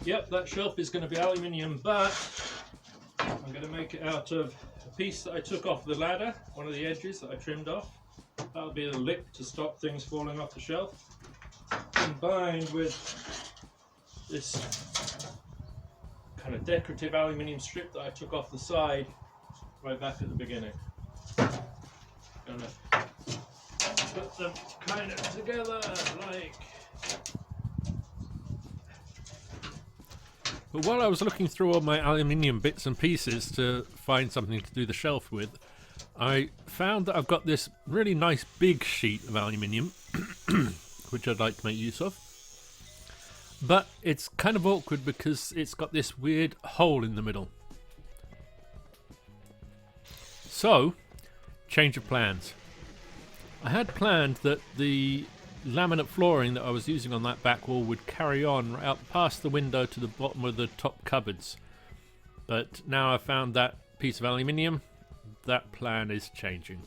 Yep, that shelf is going to be aluminium, but I'm going to make it out of a piece that I took off the ladder, one of the edges that I trimmed off. That'll be a lip to stop things falling off the shelf, combined with this kind of decorative aluminium strip that I took off the side right back at the beginning. Gonna put them kind of together like. But while I was looking through all my aluminium bits and pieces to find something to do the shelf with, I found that I've got this really nice big sheet of aluminium, which I'd like to make use of. But it's kind of awkward because it's got this weird hole in the middle. So, change of plans. I had planned that the laminate flooring that I was using on that back wall would carry on right out past the window to the bottom of the top cupboards. But now I've found that piece of aluminium, that plan is changing.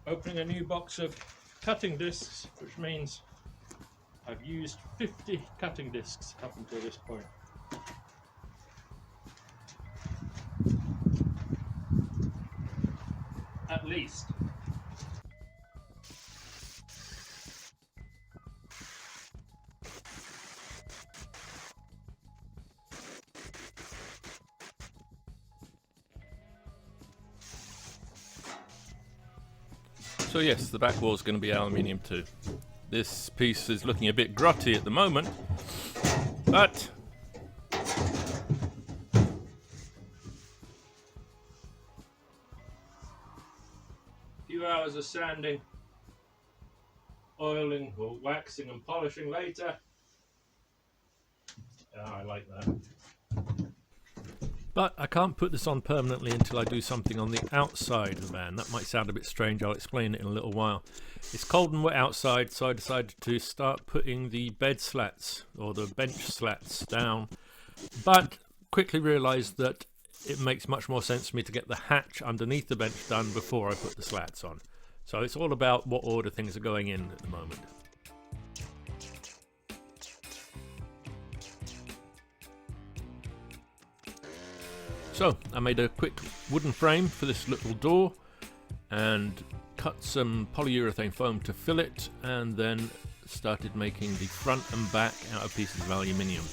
Opening a new box of cutting discs, which means I've used 50 cutting discs up until this point. At least. So yes, the back wall is going to be aluminium too. This piece is looking a bit grotty at the moment, but Few hours of sanding, oiling, or waxing and polishing later. I like that. But I can't put this on permanently until I do something on the outside of the van. That might sound a bit strange, I'll explain it in a little while. It's cold and wet outside, so I decided to start putting the bed slats, or the bench slats, down. But quickly realised that it makes much more sense for me to get the hatch underneath the bench done before I put the slats on. So it's all about what order things are going in at the moment. So I made a quick wooden frame for this little door and cut some polyurethane foam to fill it, and then started making the front and back out of pieces of aluminium.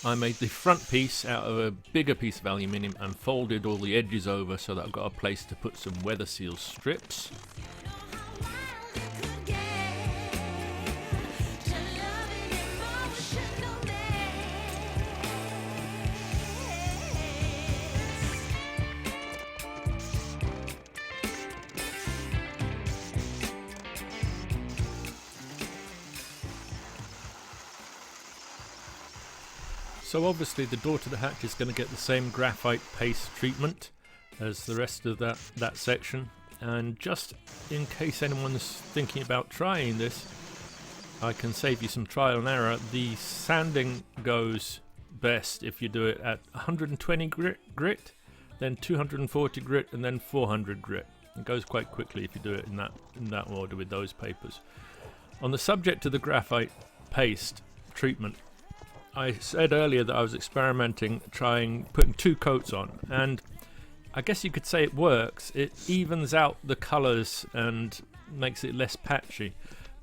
I made the front piece out of a bigger piece of aluminium and folded all the edges over so that I've got a place to put some weather seal strips. So obviously the door to the hatch is going to get the same graphite paste treatment as the rest of that section, and just in case anyone's thinking about trying this, I can save you some trial and error. The sanding goes best if you do it at 120 grit, then 240 grit, and then 400 grit. It goes quite quickly if you do it in that order with those papers. On the subject of the graphite paste treatment, I said earlier that I was experimenting, putting 2 coats on, and I guess you could say it works. It evens out the colours and makes it less patchy.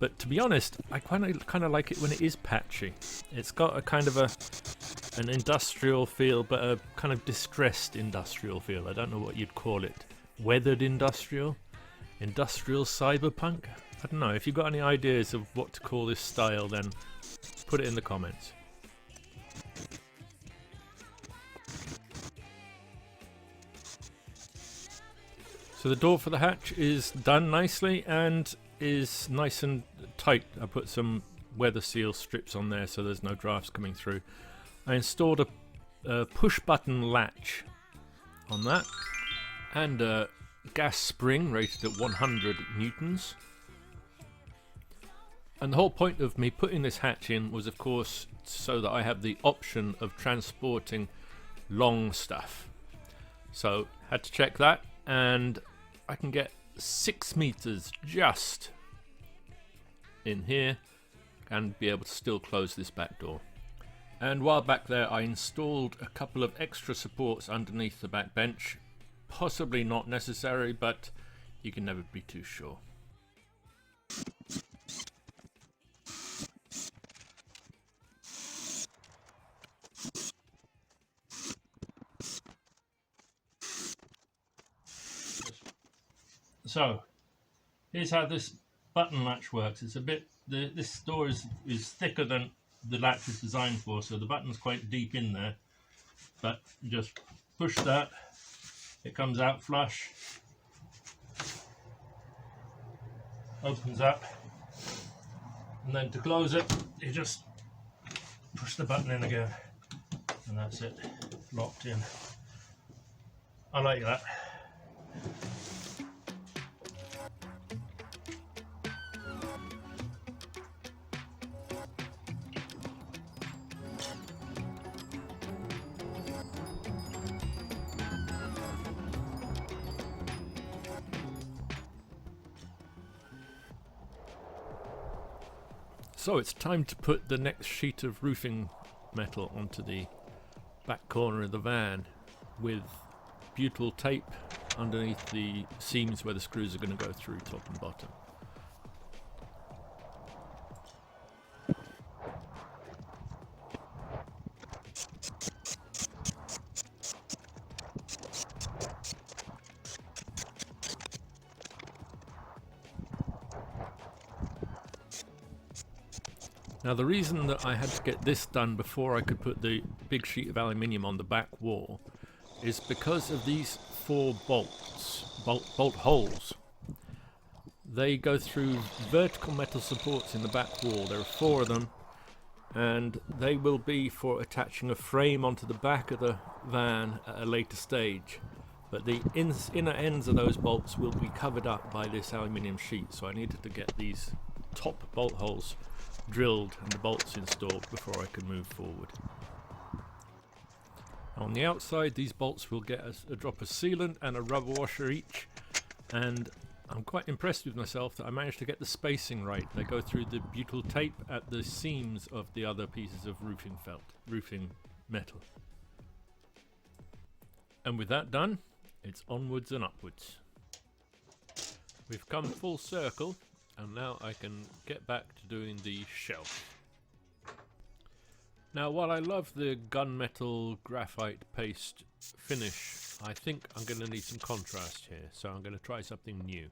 But to be honest, I kind of like it when it is patchy. It's got a kind of an industrial feel, but a kind of distressed industrial feel. I don't know what you'd call it. Weathered industrial? Industrial cyberpunk? I don't know. If you've got any ideas of what to call this style, then put it in the comments. So the door for the hatch is done nicely and is nice and tight. I put some weather seal strips on there so there's no drafts coming through. I installed a push button latch on that and a gas spring rated at 100 newtons. And the whole point of me putting this hatch in was, of course, so that I have the option of transporting long stuff. So had to check that, and I can get 6 meters just in here and be able to still close this back door. And while back there, I installed a couple of extra supports underneath the back bench. Possibly not necessary, but you can never be too sure. So here's how this button latch works. It's a bit, this door is thicker than the latch is designed for, so the button's quite deep in there, but you just push that, it comes out flush, opens up, and then to close it you just push the button in again, and that's it, locked in. I like that. So it's time to put the next sheet of roofing metal onto the back corner of the van with butyl tape underneath the seams where the screws are going to go through top and bottom. Now the reason that I had to get this done before I could put the big sheet of aluminium on the back wall is because of these 4 bolts, bolt holes. They go through vertical metal supports in the back wall. There are 4 of them, and they will be for attaching a frame onto the back of the van at a later stage. But the inner ends of those bolts will be covered up by this aluminium sheet, so I needed to get these top bolt holes drilled and the bolts installed before I could move forward. On the outside, these bolts will get a drop of sealant and a rubber washer each, and I'm quite impressed with myself that I managed to get the spacing right. They go through the butyl tape at the seams of the other pieces of roofing metal. And with that done, it's onwards and upwards. We've come full circle, and now I can get back to doing the shelf. Now, while I love the gunmetal graphite paste finish, I think I'm going to need some contrast here, so I'm going to try something new.